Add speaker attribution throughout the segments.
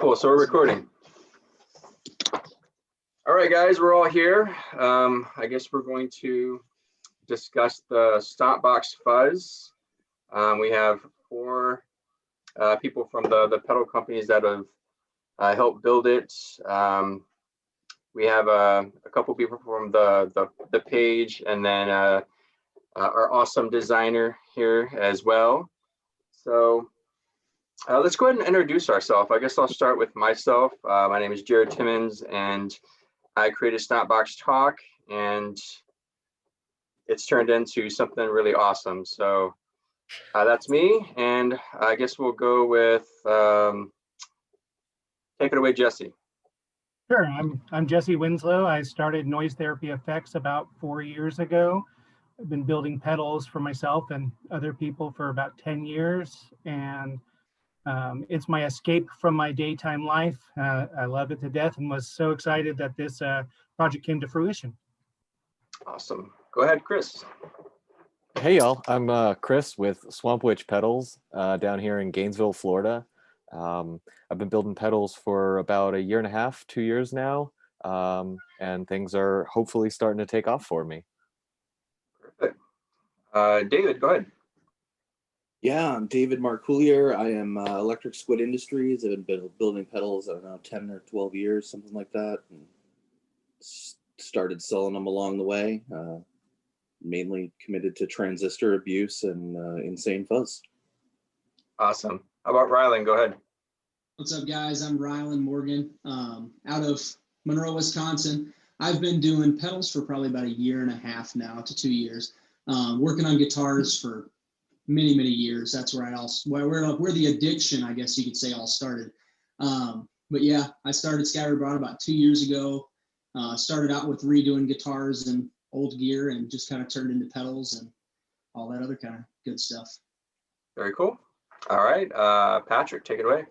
Speaker 1: Cool, so we're recording. All right, guys, we're all here. I guess we're going to discuss the Stomp Box Fuzz. We have four people from the pedal companies that have helped build it. We have a couple people from the page, and then our awesome designer here as well. So let's go ahead and introduce ourselves. I guess I'll start with myself. My name is Jared Timmons, and I created Stomp Box Talk, and it's turned into something really awesome. So that's me, and I guess we'll go with take it away, Jesse.
Speaker 2: Sure, I'm Jesse Winslow. I started Noise Therapy Effects about 4 years ago. I've been building pedals for myself and other people for about 10 years, and it's my escape from my daytime life. I love it to death and was so excited that this project came to fruition.
Speaker 1: Awesome. Go ahead, Chris.
Speaker 3: Hey, y'all. I'm Chris with Swamp Witch Pedals down here in Gainesville, Florida. I've been building pedals for about 1.5 years, 2 years now, and things are hopefully starting to take off for me.
Speaker 1: Perfect. David, go ahead.
Speaker 4: Yeah, I'm David Marcoulier. I am Electric Squid Industries. I've been building pedals, I don't know, 10 or 12 years, something like that. And started selling them along the way, mainly committed to transistor abuse and insane fuzz.
Speaker 1: Awesome. How about Rylan? Go ahead.
Speaker 5: What's up, guys? I'm Rylan Morgan, out of Monroe, Wisconsin. I've been doing pedals for probably about 1.5 years now to 2 years. Working on guitars for many years. That's where where the addiction, I guess you could say, all started. But yeah, I started Skyward Broad about 2 years ago. Started out with redoing guitars and old gear, and just kind of turned into pedals and all that other kind of good stuff.
Speaker 1: Very cool. All right, Patrick, take it away.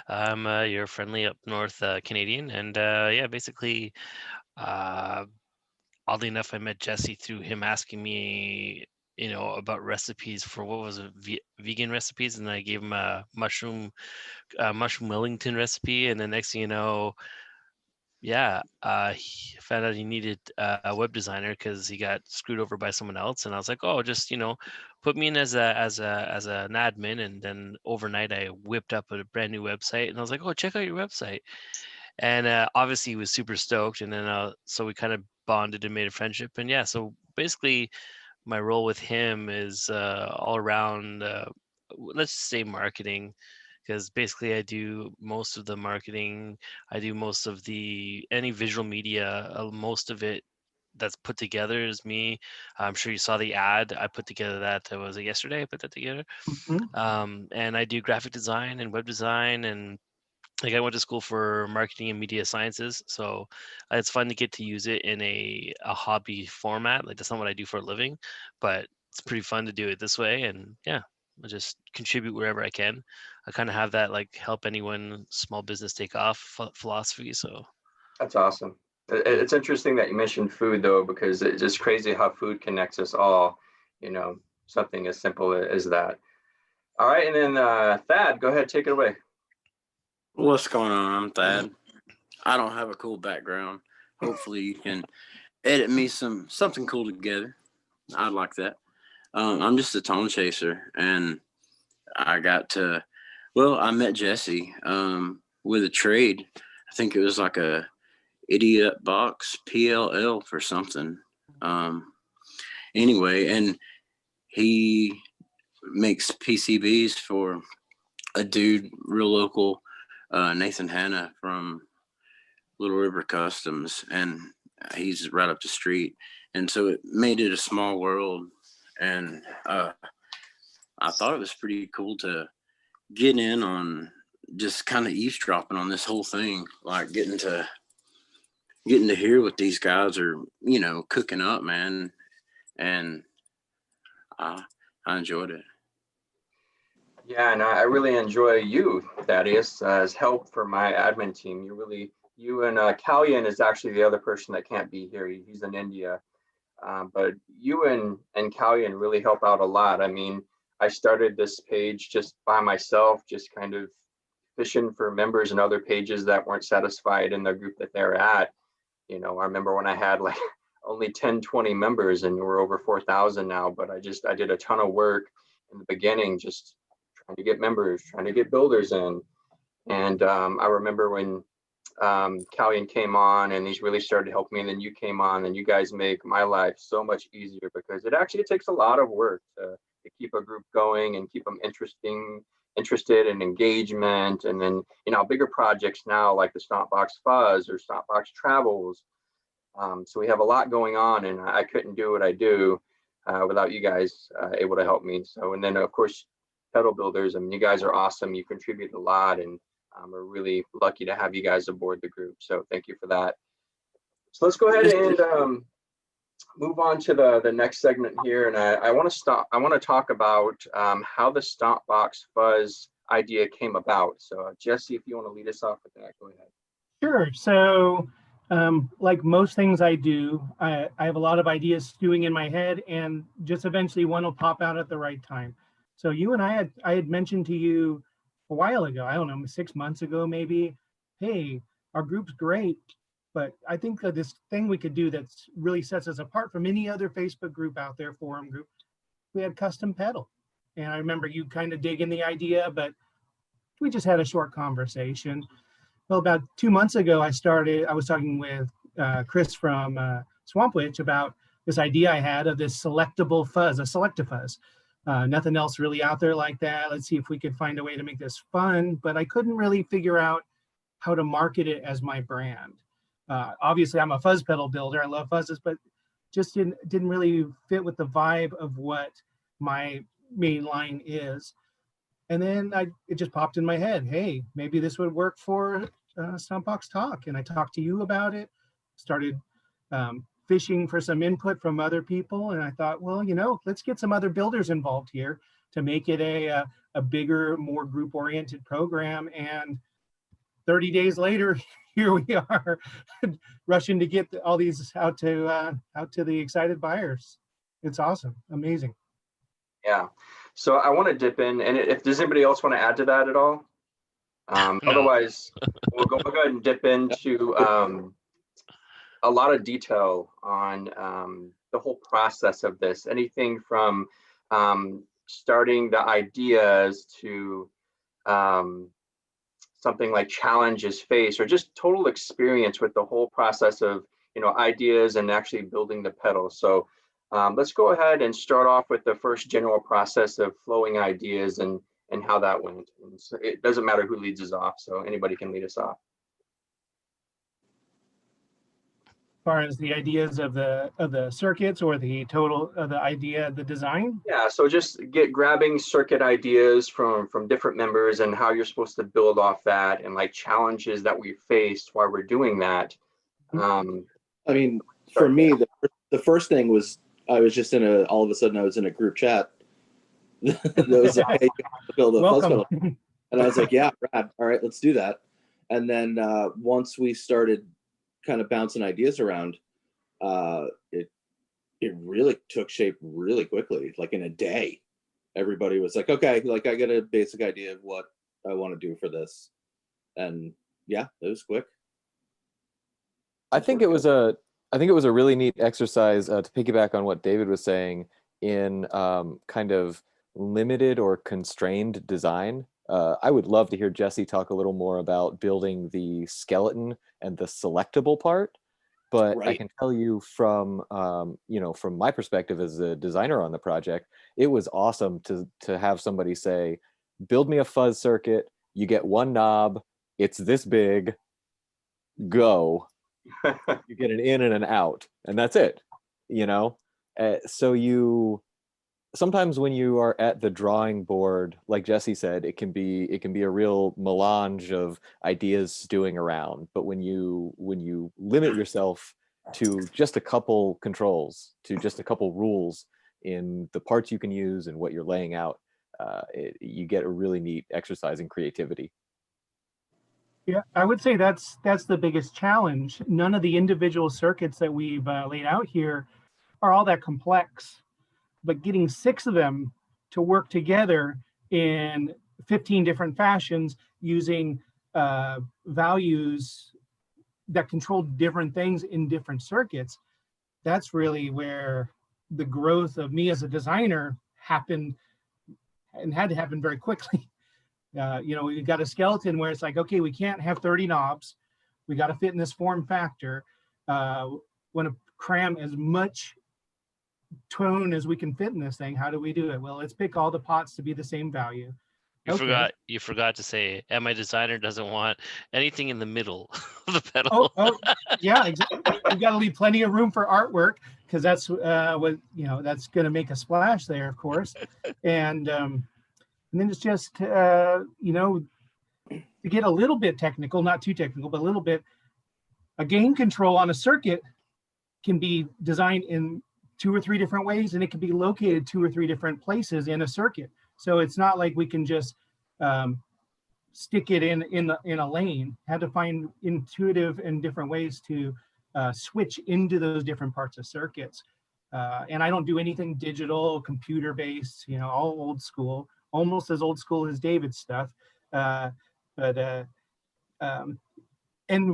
Speaker 6: I'm your friendly up north Canadian, and yeah, basically, oddly enough, I met Jesse through him asking me, about recipes for what was it, vegan recipes, and I gave him a mushroom Wellington recipe, and the next thing you know, yeah, he found out he needed a web designer because he got screwed over by someone else, and I was like, oh, just put me in as an admin, and then overnight I whipped up a brand new website, and I was like, oh, check out your website, and obviously he was super stoked, and then so we kind of bonded and made a friendship, and yeah, so basically my role with him is all around, let's say, marketing. Because basically I do most of the marketing, I do most of any visual media, most of it that's put together is me. I'm sure you saw the ad. I put together that, was it yesterday I put that together?
Speaker 2: Mm-hmm.
Speaker 6: And I do graphic design and web design, and I went to school for marketing and media sciences. So it's fun to get to use it in a hobby format. Like, that's not what I do for a living, but it's pretty fun to do it this way. And yeah, I just contribute wherever I can. I kind of have that help anyone small business take off philosophy. So
Speaker 1: That's awesome. It's interesting that you mentioned food, though, because it's just crazy how food connects us all. Something as simple as that. All right, and then Thad, go ahead, take it away.
Speaker 7: What's going on? I'm Thad. I don't have a cool background. Hopefully you can edit me something cool together. I'd like that. I'm just a tone chaser, and I met Jesse with a trade. I think it was like a Idiot Box PLL for something. Anyway, and he makes PCBs for a dude real local, Nathan Hanna from Little River Customs, and he's right up the street. And so it made it a small world. And I thought it was pretty cool to get in on just kind of eavesdropping on this whole thing, like getting to hear what these guys are, cooking up, man. And I enjoyed it.
Speaker 1: Yeah, and I really enjoy you, Thaddeus, as help for my admin team. You and Kalyan is actually the other person that can't be here. He's in India. But you and Kalyan really help out a lot. I mean, I started this page just by myself, just kind of fishing for members in other pages that weren't satisfied in the group that they're at. You know, I remember when I had like only 10, 20 members, and we're over 4,000 now, but I did a ton of work in the beginning, just trying to get members, trying to get builders in. And I remember when Callian came on and he's really started to help me, and then you came on, and you guys make my life so much easier, because it actually takes a lot of work to keep a group going and keep them interested in engagement. And then, you know, bigger projects now like the Stomp Box Fuzz or Stomp Box Travels. So we have a lot going on, and I couldn't do what I do without you guys able to help me. So, and then of course, pedal builders, I mean, you guys are awesome. You contribute a lot, and we're really lucky to have you guys aboard the group. So thank you for that. So let's go ahead and move on to the next segment here. And I want to talk about how the Stomp Box Fuzz idea came about. So Jesse, if you want to lead us off with that, go ahead.
Speaker 2: Sure. So like most things I do, I have a lot of ideas stewing in my head, and just eventually one will pop out at the right time. So you and I had mentioned to you a while ago, I don't know, 6 months ago maybe, hey, our group's great, but I think that this thing we could do that really sets us apart from any other Facebook group out there, forum group, we had custom pedal. And I remember you kind of digging the idea, but we just had a short conversation. Well, about 2 months ago, I was talking with Chris from Swamp Witch about this idea I had of this selectable fuzz, a selective fuzz. Nothing else really out there like that. Let's see if we could find a way to make this fun, but I couldn't really figure out how to market it as my brand. Obviously, I'm a fuzz pedal builder. I love fuzzes, but just didn't really fit with the vibe of what my main line is. And then it just popped in my head, hey, maybe this would work for Stomp Box Talk. And I talked to you about it, started fishing for some input from other people. And I thought, well, you know, let's get some other builders involved here to make it a bigger, more group-oriented program. And 30 days later, here we are rushing to get all these out to the excited buyers. It's awesome, amazing.
Speaker 1: Yeah. So I want to dip in, and if does anybody else want to add to that at all?
Speaker 6: No.
Speaker 1: Otherwise, we'll go ahead and dip into a lot of detail on the whole process of this. Anything from starting the ideas to something like challenges faced, or just total experience with the whole process of, you know, ideas and actually building the pedal. So let's go ahead and start off with the first general process of flowing ideas and how that went. And so it doesn't matter who leads us off, so anybody can lead us off.
Speaker 2: As far as the ideas of the circuits, or the total of the idea, the design?
Speaker 1: Yeah, so just grabbing circuit ideas from different members and how you're supposed to build off that, and like challenges that we faced while we're doing that.
Speaker 4: I mean, for me, the first thing was I was just all of a sudden I was in a group chat that was like, hey, you have to build a fuzz pedal. And I was like, yeah, Brad, all right, let's do that. And then once we started kind of bouncing ideas around, it really took shape really quickly. Like in a day, everybody was like, okay, like I get a basic idea of what I want to do for this. And yeah, it was quick.
Speaker 3: I think it was a really neat exercise to piggyback on what David was saying in kind of limited or constrained design. I would love to hear Jesse talk a little more about building the skeleton and the selectable part, but right. I can tell you from from my perspective as a designer on the project, it was awesome to have somebody say, build me a fuzz circuit, you get one knob, it's this big, go. You get an in and an out, and that's it, you know. So sometimes when you are at the drawing board, like Jesse said, it can be a real melange of ideas stewing around. But when you limit yourself to just a couple controls, to just a couple rules in the parts you can use and what you're laying out, you get a really neat exercise in creativity.
Speaker 2: Yeah, I would say that's the biggest challenge. None of the individual circuits that we've laid out here are all that complex, but getting 6 of them to work together in 15 different fashions using values that control different things in different circuits. That's really where the growth of me as a designer happened, and had to happen very quickly. You know, we've got a skeleton where it's like, okay, we can't have 30 knobs. We got to fit in this form factor. Want to cram as much tone as we can fit in this thing. How do we do it? Well, let's pick all the pots to be the same value.
Speaker 6: You forgot to say, and my designer doesn't want anything in the middle of the pedal.
Speaker 2: Yeah, exactly. We've got to leave plenty of room for artwork, because that's what, you know, that's going to make a splash there, of course. And then it's just you know, to get a little bit technical, not too technical, but a little bit, a gain control on a circuit can be designed in 2 or 3 different ways, and it can be located 2 or 3 different places in a circuit. So it's not like we can just stick it in a lane. Had to find intuitive and different ways to switch into those different parts of circuits. And I don't do anything digital, computer based, you know, all old school, almost as old school as David's stuff. And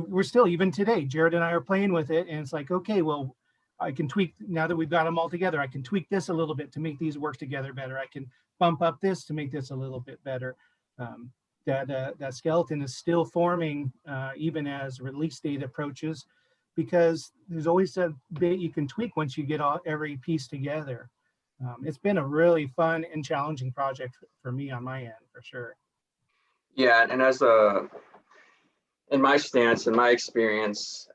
Speaker 2: we're still, even today, Jared and I are playing with it, and it's like, okay, well, I can tweak, now that we've got them all together, I can tweak this a little bit to make these work together better. I can bump up this to make this a little bit better. That skeleton is still forming even as release date approaches, because there's always a bit you can tweak once you get every piece together. It's been a really fun and challenging project for me on my end, for sure.
Speaker 1: Yeah, and in my stance, in my experience,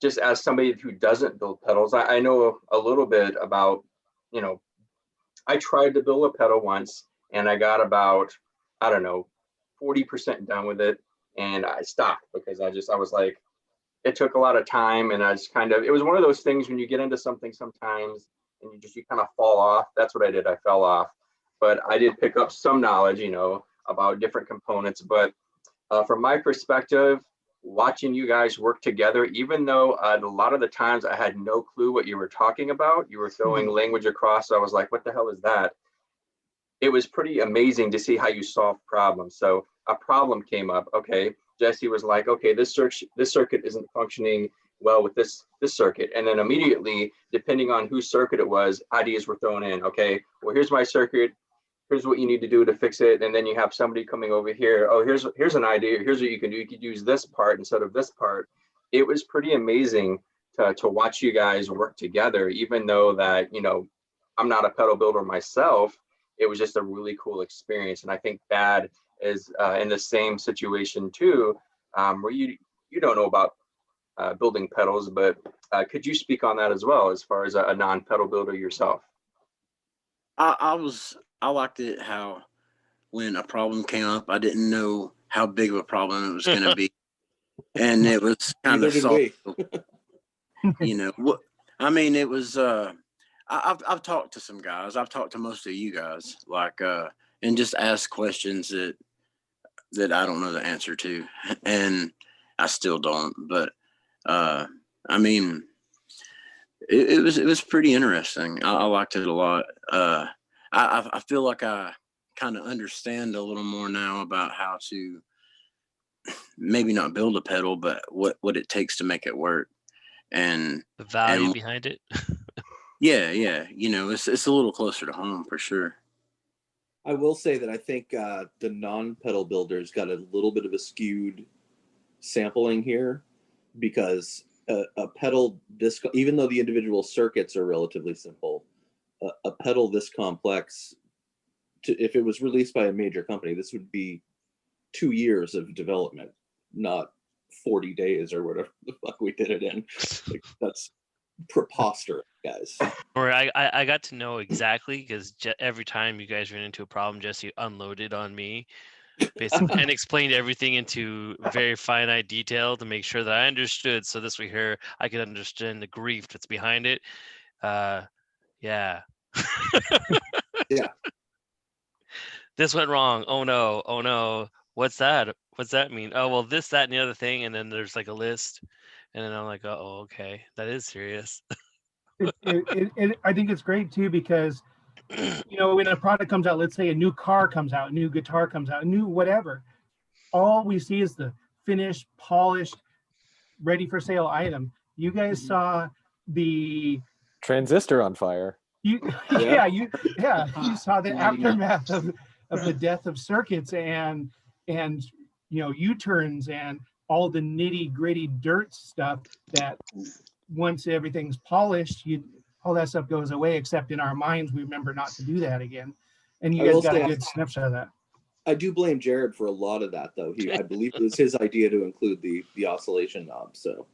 Speaker 1: just as somebody who doesn't build pedals, I know a little bit about, you know, I tried to build a pedal once and I got about, I don't know, 40% done with it, and I stopped because I was like, it took a lot of time, and I just it was one of those things when you get into something sometimes and you kind of fall off. That's what I did. I fell off, but I did pick up some knowledge, you know, about different components. But from my perspective, watching you guys work together, even though a lot of the times I had no clue what you were talking about, you were throwing language across. So I was like, what the hell is that? It was pretty amazing to see how you solve problems. So a problem came up. Okay, Jesse was like, okay, this circuit isn't functioning well with this circuit. And then immediately, depending on whose circuit it was, ideas were thrown in. Okay, well, here's my circuit. Here's what you need to do to fix it. And then you have somebody coming over here. Oh, here's an idea. Here's what you can do. You could use this part instead of this part. It was pretty amazing to watch you guys work together, even though that, you know, I'm not a pedal builder myself. It was just a really cool experience. And I think Thad is in the same situation too, where you don't know about building pedals, but could you speak on that as well, as far as a non-pedal builder yourself?
Speaker 7: I liked it how when a problem came up, I didn't know how big of a problem it was going to be. And it was kind of solved. You know, what I mean, it was, I've talked to some guys, I've talked to most of you guys, like, and just asked questions that I don't know the answer to, and I still don't, but, I mean, it was pretty interesting. I liked it a lot. I feel like I kind of understand a little more now about how to maybe not build a pedal, but what it takes to make it work, and
Speaker 6: the value behind it.
Speaker 7: yeah, you know, it's a little closer to home for sure.
Speaker 4: I will say that I think the non-pedal builders got a little bit of a skewed sampling here, because a pedal this, even though the individual circuits are relatively simple, a pedal this complex, if it was released by a major company, this would be 2 years of development, not 40 days or whatever the fuck we did it in. Like, that's preposterous, guys.
Speaker 6: Or I got to know exactly, because every time you guys ran into a problem, Jesse unloaded on me, basically, and explained everything into very finite detail to make sure that I understood. So this way here, I could understand the grief that's behind it. Yeah.
Speaker 4: Yeah.
Speaker 6: This went wrong. Oh no. What's that? What's that mean? Oh, well, this, that, and the other thing. And then there's like a list. And then I'm like, oh, okay. That is serious.
Speaker 2: I think it's great too, because you know, when a product comes out, let's say a new car comes out, a new guitar comes out, a new whatever, all we see is the finished, polished, ready for sale item. You guys saw the
Speaker 3: Transistor on fire.
Speaker 2: you
Speaker 4: Yeah.
Speaker 2: you saw the
Speaker 5: Lighting up.
Speaker 2: aftermath of the death of circuits and you know, U-turns and all the nitty gritty dirt stuff that once everything's polished, all that stuff goes away, except in our minds we remember not to do that again. And you
Speaker 4: I
Speaker 2: guys
Speaker 4: will
Speaker 2: got
Speaker 4: say
Speaker 2: a good snapshot of that.
Speaker 4: I do blame Jared for a lot of that, though. I believe it was his idea to include the oscillation knob. So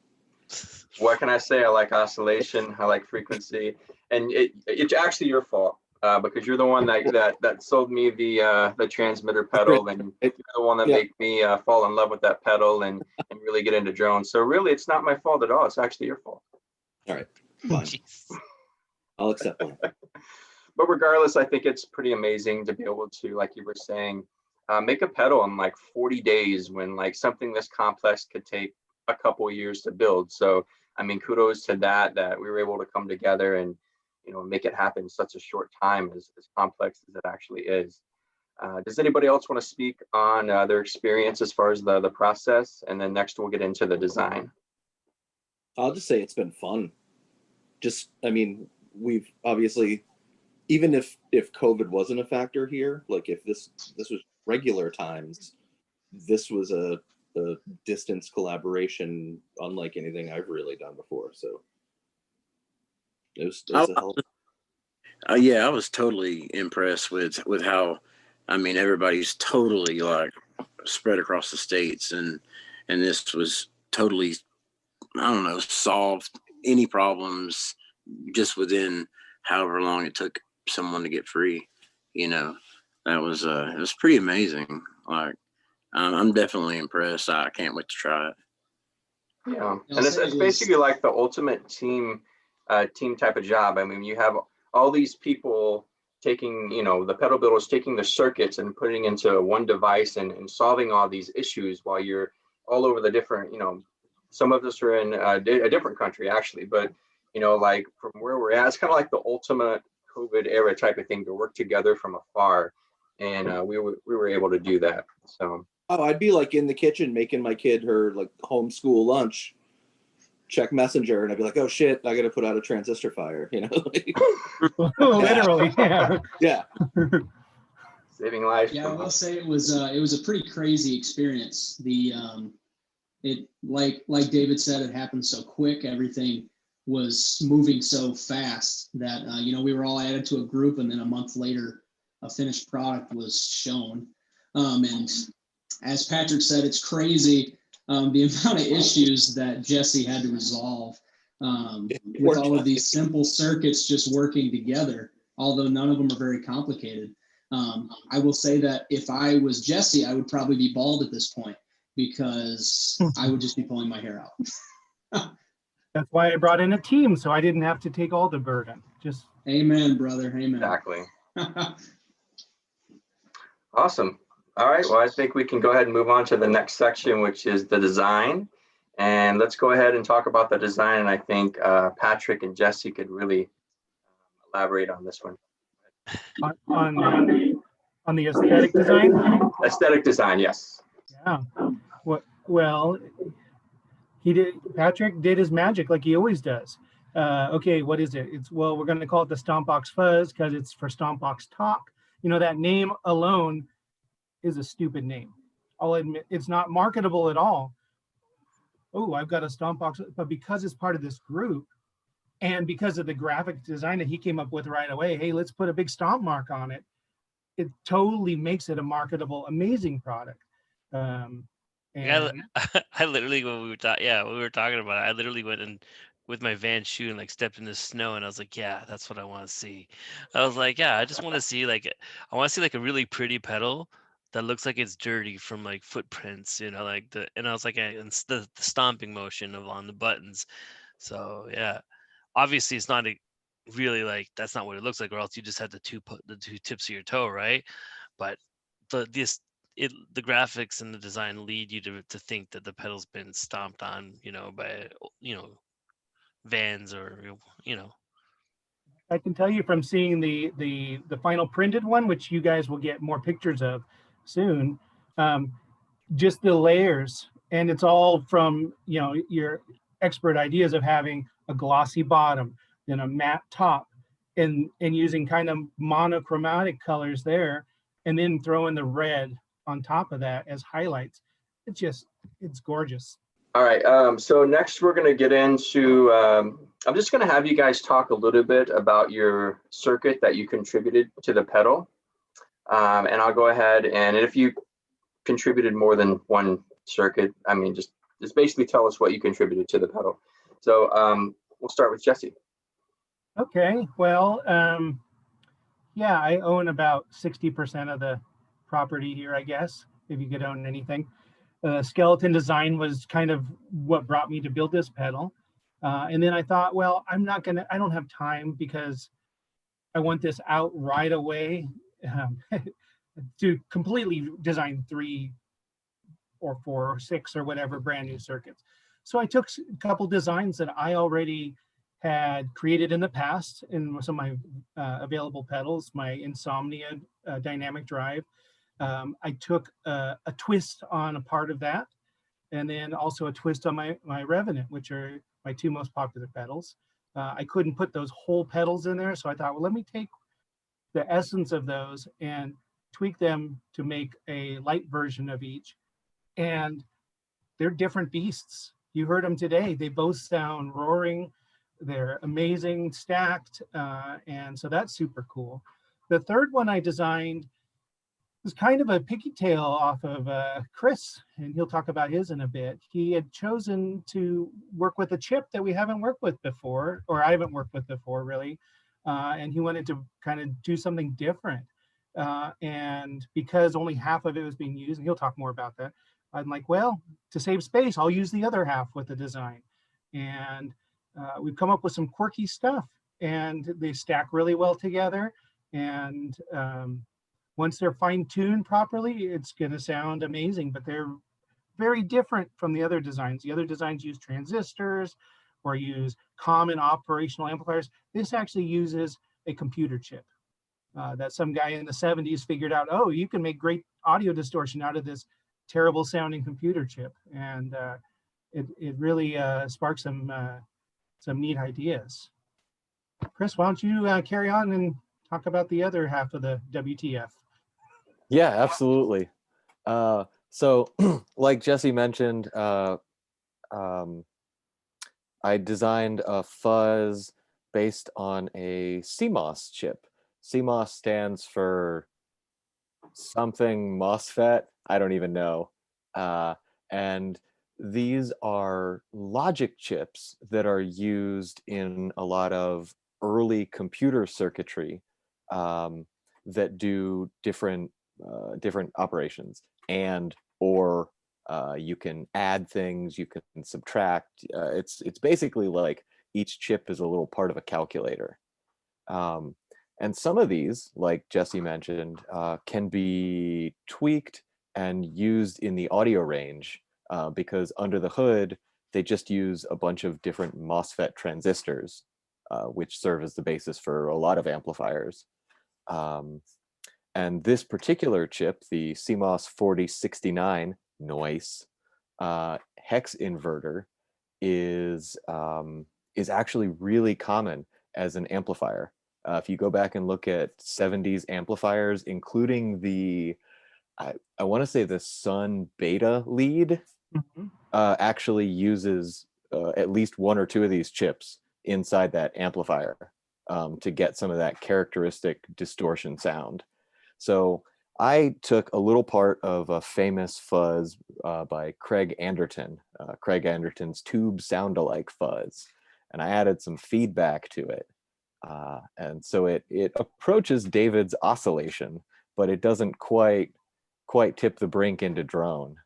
Speaker 1: What can I say? I like oscillation. I like frequency, and it's actually your fault because you're the one that sold me the transmitter pedal, and you're the one that made me fall in love with that pedal and really get into drones. So really, it's not my fault at all. It's actually your fault.
Speaker 4: all right, fine.
Speaker 6: Jeez.
Speaker 4: I'll accept that.
Speaker 1: But regardless, I think it's pretty amazing to be able to, like you were saying, make a pedal in like 40 days when like something this complex could take a couple of years to build. So I mean, kudos to that we were able to come together and, you know, make it happen in such a short time, as complex as it actually is. Does anybody else want to speak on their experience as far as the process? And then next we'll get into the design.
Speaker 4: I'll just say it's been fun. I mean, we've obviously, even if COVID wasn't a factor here, like if this was regular times, this was a distance collaboration unlike anything I've really done before. So it was a hell.
Speaker 7: Yeah, I was totally impressed with how, I mean, everybody's totally like spread across the states, and this was totally, I don't know, solved any problems just within however long it took someone to get free. You know, that was it was pretty amazing. Like, I'm definitely impressed. I can't wait to try it.
Speaker 1: Yeah, and it's basically like the ultimate team type of job. I mean, you have all these people taking, you know, the pedal builders taking the circuits and putting into one device and solving all these issues while you're all over the different, you know, some of us are in a different country actually, but, you know, like from where we're at, it's kind of like the ultimate COVID era type of thing to work together from afar. And we were able to do that. So.
Speaker 4: Oh, I'd be like in the kitchen making my kid her like homeschool lunch, check Messenger, and I'd be like, oh shit, I got to put out a transistor fire, you know?
Speaker 2: Literally, yeah.
Speaker 4: Yeah.
Speaker 1: Saving lives.
Speaker 5: Yeah, I will say it was a pretty crazy experience. It like David said, it happened so quick. Everything was moving so fast that you know, we were all added to a group, and then a month later, a finished product was shown. And as Patrick said, it's crazy the amount of issues that Jesse had to resolve with all of these simple circuits just working together, although none of them are very complicated. I will say that if I was Jesse, I would probably be bald at this point because I would just be pulling my hair out.
Speaker 2: That's why I brought in a team, so I didn't have to take all the burden. Just
Speaker 5: amen, brother. Amen.
Speaker 1: Exactly. Awesome. All right. Well, I think we can go ahead and move on to the next section, which is the design. And let's go ahead and talk about the design. And I think Patrick and Jesse could really elaborate on this one.
Speaker 2: On the aesthetic design?
Speaker 1: Aesthetic design, yes.
Speaker 2: Yeah. Well, Patrick did his magic like he always does. Okay, what is it? Well, we're going to call it the Stomp Box Fuzz because it's for Stomp Box Talk. You know, that name alone is a stupid name. I'll admit it's not marketable at all. Oh, I've got a Stomp Box, but because it's part of this group and because of the graphic design that he came up with right away, hey, let's put a big stomp mark on it. It totally makes it a marketable, amazing product.
Speaker 6: I literally, when we were talking about it, I literally went and with my Van shoe and like stepped in the snow, and I was like, yeah, that's what I want to see. I was like, yeah, I just want to see like a really pretty pedal that looks like it's dirty from like footprints, you know, like and I was like, and the stomping motion on the buttons. So yeah, obviously it's not really like that's not what it looks like, or else you just had the two tips of your toe, right? But the graphics and the design lead you to think that the pedal's been stomped on, you know, by, you know, Vans or, you know.
Speaker 2: I can tell you from seeing the final printed one, which you guys will get more pictures of soon, just the layers, and it's all from, you know, your expert ideas of having a glossy bottom, then a matte top, and using kind of monochromatic colors there, and then throwing the red on top of that as highlights. It's gorgeous.
Speaker 1: All right, so next we're going to get into, I'm just going to have you guys talk a little bit about your circuit that you contributed to the pedal. And I'll go ahead, and if you contributed more than one circuit, I mean, just basically tell us what you contributed to the pedal. So we'll start with Jesse.
Speaker 2: Okay, well, yeah, I own about 60% of the property here, I guess, if you could own anything. Skeleton design was kind of what brought me to build this pedal. And then I thought, well, I don't have time because I want this out right away to completely design 3 or 4 or 6 or whatever brand new circuits. So I took a couple designs that I already had created in the past in some of my available pedals, my Insomnia dynamic drive. I took a twist on a part of that, and then also a twist on my Revenant, which are my 2 most popular pedals. I couldn't put those whole pedals in there, so I thought, well, let me take the essence of those and tweak them to make a light version of each. And they're different beasts. You heard them today. They both sound roaring. They're amazing, stacked, and so that's super cool. The third one I designed was kind of a pigtail off of Chris, and he'll talk about his in a bit. He had chosen to work with a chip that we haven't worked with before, or I haven't worked with before, really, and he wanted to kind of do something different. And because only half of it was being used, and he'll talk more about that, I'm like, well, to save space, I'll use the other half with the design. And we've come up with some quirky stuff, and they stack really well together. And once they're fine-tuned properly, it's going to sound amazing, but they're very different from the other designs. The other designs use transistors or use common operational amplifiers. This actually uses a computer chip that some guy in the 70s figured out, oh, you can make great audio distortion out of this terrible sounding computer chip. And it really sparked some neat ideas. Chris, why don't you carry on and talk about the other half of the WTF?
Speaker 3: Yeah, absolutely. So like Jesse mentioned, I designed a fuzz based on a CMOS chip. CMOS stands for something MOSFET. I don't even know. And these are logic chips that are used in a lot of early computer circuitry that do different operations, and or you can add things, you can subtract. It's basically like each chip is a little part of a calculator. And some of these, like Jesse mentioned, can be tweaked and used in the audio range because under the hood, they just use a bunch of different MOSFET transistors, which serve as the basis for a lot of amplifiers. And this particular chip, the CMOS 4069 noise hex inverter, is actually really common as an amplifier. If you go back and look at 70s amplifiers, including the, I want to say the Sun Beta lead, actually uses at least 1 or 2 of these chips inside that amplifier to get some of that characteristic distortion sound. So I took a little part of a famous fuzz by Craig Anderton, Craig Anderton's Tube Sound-alike fuzz, and I added some feedback to it. And so it approaches David's oscillation, but it doesn't quite tip the brink into drone.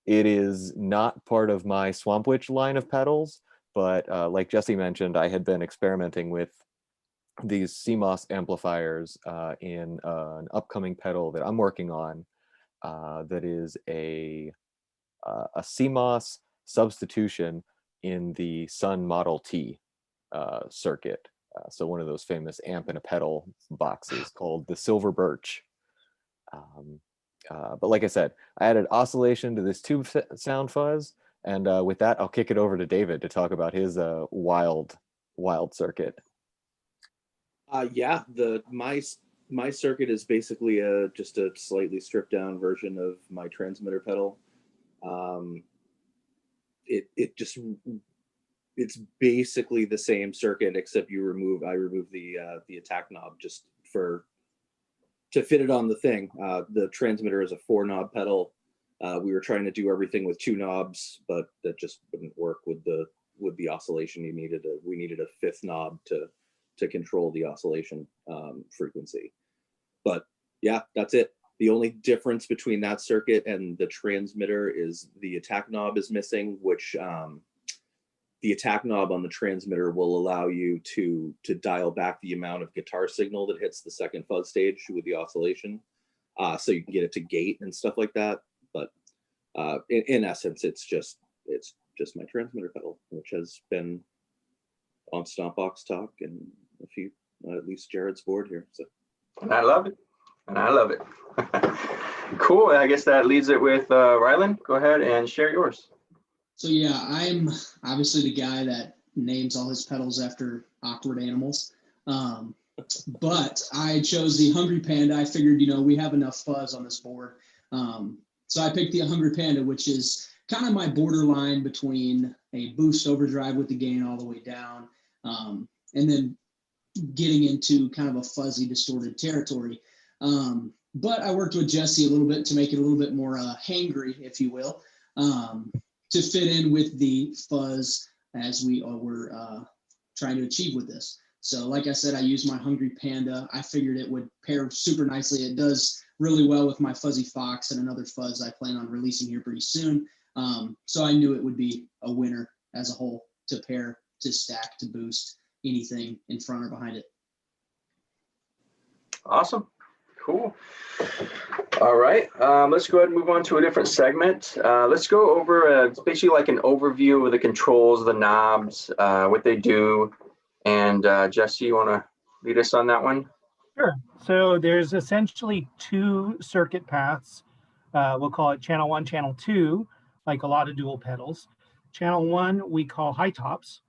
Speaker 3: It is not part of my Swamp Witch line of pedals, but like Jesse mentioned, I had been experimenting with these CMOS amplifiers in an upcoming pedal that I'm working on that is a CMOS substitution in the Sun Model T circuit. So one of those famous amp and a pedal boxes called the Silver Birch. But like I said, I added oscillation to this tube sound fuzz. And with that, I'll kick it over to David to talk about his wild circuit.
Speaker 4: Yeah, my circuit is basically just a slightly stripped down version of my transmitter pedal. It's basically the same circuit, except I remove the attack knob just to fit it on the thing. The transmitter is a 4-knob pedal. We were trying to do everything with 2 knobs, but that just wouldn't work with the oscillation. We needed a 5th knob to control the oscillation frequency. But yeah, that's it. The only difference between that circuit and the transmitter is the attack knob is missing, which the attack knob on the transmitter will allow you to dial back the amount of guitar signal that hits the second fuzz stage with the oscillation. So you can get it to gate and stuff like that. But in essence, it's just my transmitter pedal, which has been on Stomp Box Talk and a few, at least Jared's board here. So.
Speaker 1: And I love it. Cool. I guess that leads it with Rylan. Go ahead and share yours.
Speaker 5: So yeah, I'm obviously the guy that names all his pedals after awkward animals. But I chose the Hungry Panda. I figured, we have enough fuzz on this board. So I picked the Hungry Panda, which is kind of my borderline between a boost overdrive with the gain all the way down, and then getting into kind of a fuzzy, distorted territory. But I worked with Jesse a little bit to make it a little bit more hangry, if you will, to fit in with the fuzz as we were trying to achieve with this. So like I said, I used my Hungry Panda. I figured it would pair super nicely. It does really well with my Fuzzy Fox and another fuzz I plan on releasing here pretty soon. So I knew it would be a winner as a whole to pair, to stack, to boost anything in front or behind it.
Speaker 1: Awesome. Cool. All right. Let's go ahead and move on to a different segment. Let's go over it's basically like an overview of the controls, the knobs, what they do. And Jesse, you want to lead us on that one?
Speaker 2: Sure. So there's essentially 2 circuit paths. We'll call it channel 1, channel 2, like a lot of dual pedals. Channel 1 we call high tops,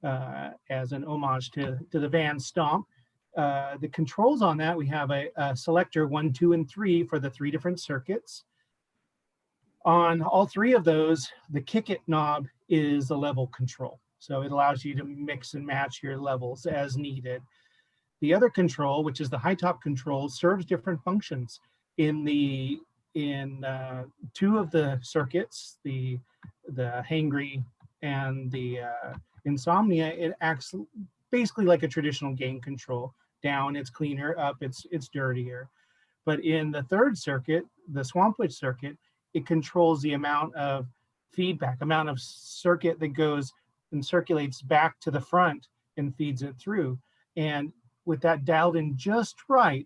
Speaker 2: as an homage to the Van Stomp. The controls on that, we have a selector 1, 2, and 3 for the 3 different circuits. On all 3 of those, the kick it knob is a level control. So it allows you to mix and match your levels as needed. The other control, which is the high top control, serves different functions. In 2 of the circuits, the hangry and the insomnia, it acts basically like a traditional gain control. Down, it's cleaner; up, it's dirtier. But in the 3rd circuit, the Swamp Witch circuit, it controls the amount of feedback, amount of circuit that goes and circulates back to the front and feeds it through. And with that dialed in just right,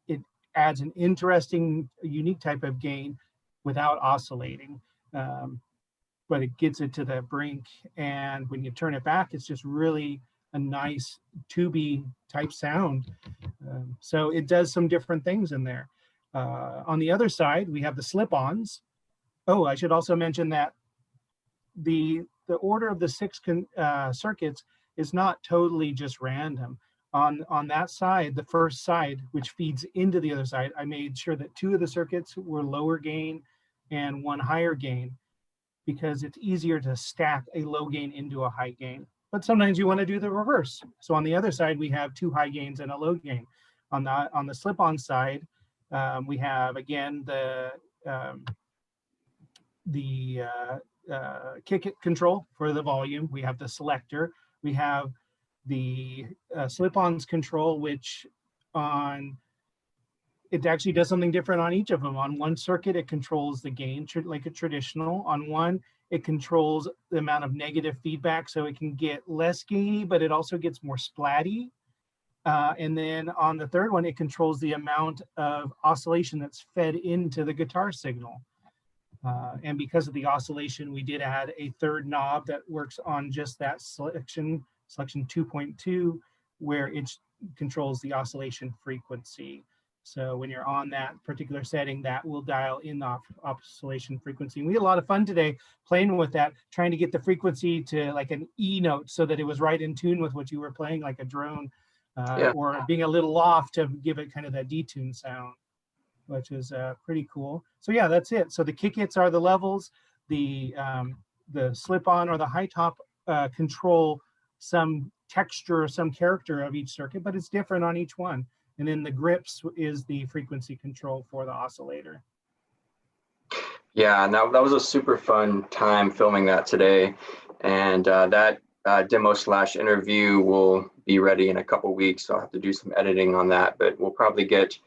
Speaker 2: it adds an interesting, unique type of gain without oscillating. But it gets it to the brink. And when you turn it back, it's just really a nice tubey type sound. So it does some different things in there. On the other side, we have the slip-ons. Oh, I should also mention that the order of the 6 circuits is not totally just random. On that side, the first side, which feeds into the other side, I made sure that 2 of the circuits were lower gain and 1 higher gain, because it's easier to stack a low gain into a high gain. But sometimes you want to do the reverse. So on the other side, we have 2 high gains and a low gain. On the slip-on side, we have, again, the kick it control for the volume. We have the selector. We have the slip-ons control, which it actually does something different on each of them. On one circuit, it controls the gain like a traditional. On one, it controls the amount of negative feedback, so it can get less gainy, but it also gets more splatty. And then on the 3rd one, it controls the amount of oscillation that's fed into the guitar signal. And because of the oscillation, we did add a 3rd knob that works on just that selection 2.2, where it controls the oscillation frequency. So when you're on that particular setting, that will dial in the oscillation frequency. And we had a lot of fun today playing with that, trying to get the frequency to like an E note so that it was right in tune with what you were playing, like a drone, or being a little off to give it kind of that detune sound, which is pretty cool. So yeah, that's it. So the kick hits are the levels, the slip-on or the high top control some texture or some character of each circuit, but it's different on each one. And then the grips is the frequency control for the oscillator.
Speaker 1: Yeah, and that was a super fun time filming that today. And that demo / interview will be ready in a couple weeks. So I'll have to do some editing on that, but we'll probably get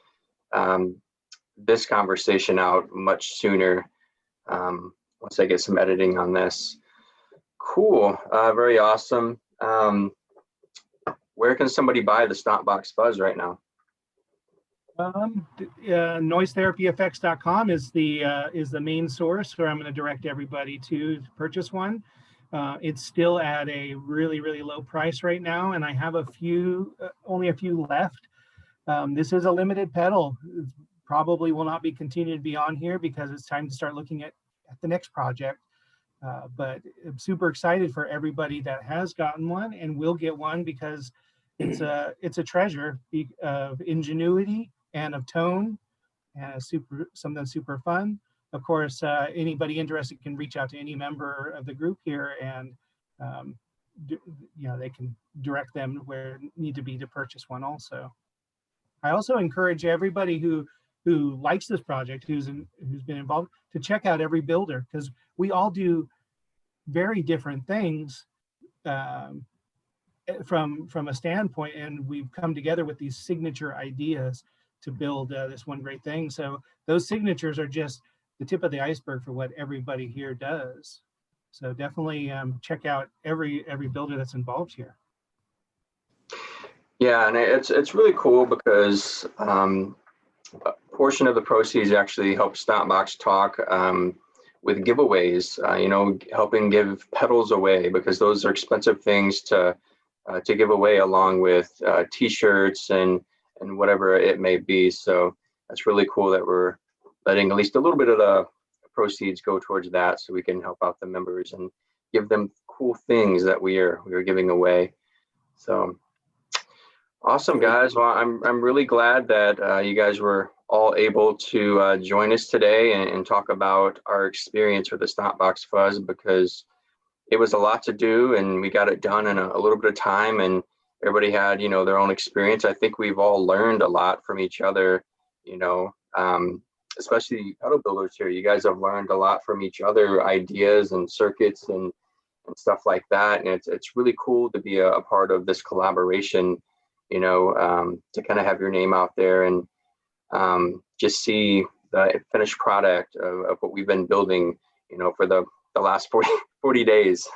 Speaker 1: this conversation out much sooner once I get some editing on this. Cool, very awesome. Where can somebody buy the Stomp Box Fuzz right now?
Speaker 2: Noisetherapyeffects.com is the main source where I'm going to direct everybody to purchase one. It's still at a really, really low price right now, and I have only a few left. This is a limited pedal. It probably will not be continued to be on here because it's time to start looking at the next project. But I'm super excited for everybody that has gotten one and will get one, because it's a treasure of ingenuity and of tone, and something super fun. Of course, anybody interested can reach out to any member of the group here, and they can direct them where need to be to purchase one also. I also encourage everybody who likes this project, who's been involved, to check out every builder, because we all do very different things from a standpoint, and we've come together with these signature ideas to build this one great thing. So those signatures are just the tip of the iceberg for what everybody here does. So definitely check out every builder that's involved here.
Speaker 1: Yeah, and it's really cool because a portion of the proceeds actually help Stomp Box Talk with giveaways, helping give pedals away, because those are expensive things to give away, along with t-shirts and whatever it may be. So that's really cool that we're letting at least a little bit of the proceeds go towards that, so we can help out the members and give them cool things that we are giving away. So awesome, guys. Well, I'm really glad that you guys were all able to join us today and talk about our experience with the Stomp Box Fuzz, because it was a lot to do and we got it done in a little bit of time, and everybody had their own experience. I think we've all learned a lot from each other, especially pedal builders here. You guys have learned a lot from each other, ideas and circuits and stuff like that, and it's really cool to be a part of this collaboration, to kind of have your name out there and just see the finished product of what we've been building, for the last 40 days.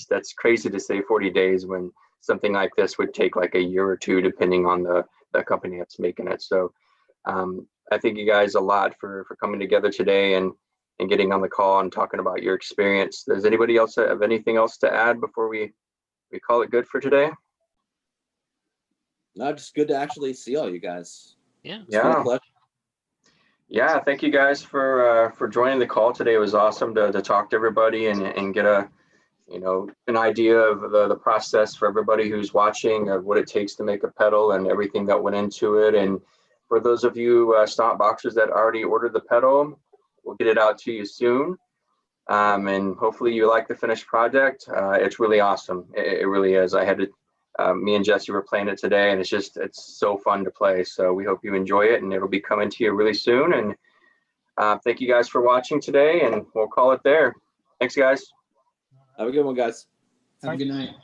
Speaker 1: That's crazy to say 40 days when something like this would take like a year or two, depending on the company that's making it. So I thank you guys a lot for coming together today and getting on the call and talking about your experience. Does anybody else have anything else to add before we call it good for today?
Speaker 4: No, just good to actually see all you guys.
Speaker 6: Yeah.
Speaker 1: Yeah, thank you guys for joining the call today. It was awesome to talk to everybody and get an idea of the process for everybody who's watching, of what it takes to make a pedal and everything that went into it. And for those of you Stomp Boxers that already ordered the pedal, we'll get it out to you soon. And hopefully you like the finished project. It's really awesome. It really is. I had to. Me and Jesse were playing it today, and it's so fun to play. So we hope you enjoy it, and it'll be coming to you really soon. And thank you guys for watching today, and we'll call it there. Thanks, guys.
Speaker 4: Have a good one, guys.
Speaker 5: Have a good night.